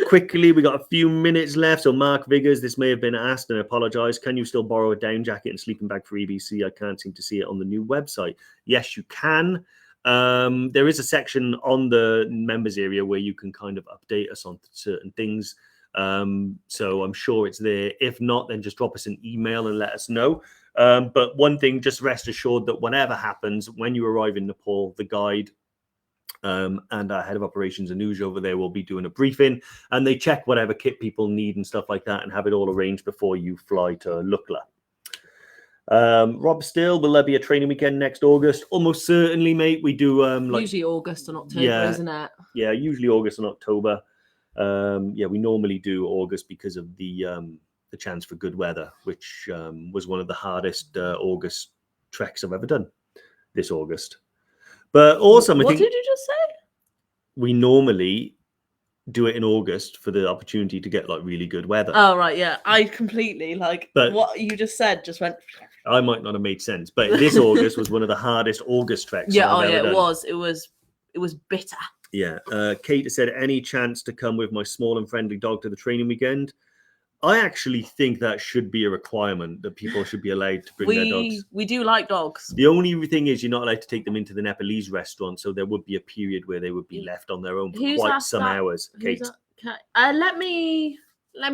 Quickly, we got a few minutes left. So Mark Viggers, this may have been asked, and I apologize. Can you still borrow a down jacket and sleeping bag for EBC? I can't seem to see it on the new website. Yes, you can. There is a section on the members area where you can kind of update us on certain things. So I'm sure it's there. If not, then just drop us an email and let us know. But one thing, just rest assured that whatever happens, when you arrive in Nepal, the guide and our head of operations, Anuj, over there will be doing a briefing, and they check whatever kit people need and stuff like that and have it all arranged before you fly to Lukla. Rob Still, will there be a training weekend next August? Almost certainly, mate. We do usually August and October, isn't it? Yeah, usually August and October. We normally do August because of the chance for good weather, which was one of the hardest August treks I've ever done this August. But awesome. What did you just say? We normally do it in August for the opportunity to get like really good weather. Oh, right. Yeah. I completely but what you just said just went. I might not have made sense, but this August was one of the hardest August treks. Yeah. I've ever done. It was bitter. Yeah. Kate said, any chance to come with my small and friendly dog to the training weekend? I actually think that should be a requirement, that people should be allowed to bring their dogs. We do like dogs. The only thing is you're not allowed to take them into the Nepalese restaurant, so there would be a period where they would be left on their own for quite some hours. Kate. Let me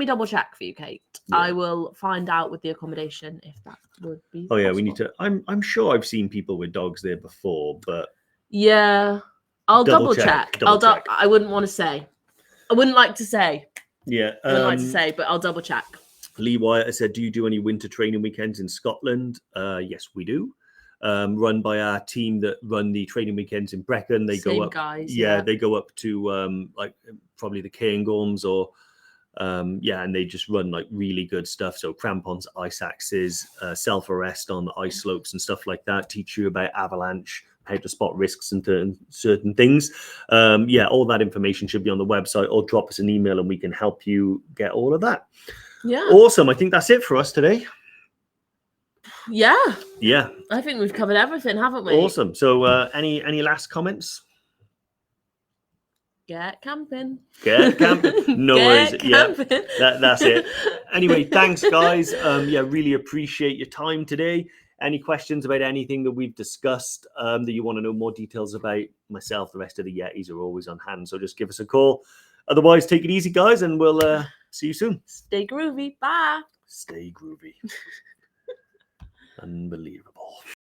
double check for you, Kate. Yeah. I will find out with the accommodation if that would be possible. Yeah, we need to. I'm sure I've seen people with dogs there before, but yeah, I'll double check. I wouldn't want to say. I wouldn't like to say. Yeah, I wouldn't like to say, but I'll double check. Lee Wyatt said, do you do any winter training weekends in Scotland? Yes, we do. Run by our team that run the training weekends in Brecon. They go up, guys, they go up to like probably the Cairngorms or and they just run like really good stuff. So crampons, ice axes, self-arrest on the ice slopes and stuff like that. Teach you about avalanche, how to spot risks and certain things. All that information should be on the website, or drop us an email and we can help you get all of that. Yeah. Awesome. I think that's it for us today. Yeah. Yeah. I think we've covered everything, haven't we? Awesome. So any last comments? Get camping. Get camping. No worries. Camping. Yeah, that's it. Anyway, thanks, guys. Really appreciate your time today. Any questions about anything that we've discussed that you want to know more details about, myself, the rest of the Yetis are always on hand. So just give us a call. Otherwise, take it easy, guys, and we'll see you soon. Stay groovy. Bye. Stay groovy. Unbelievable.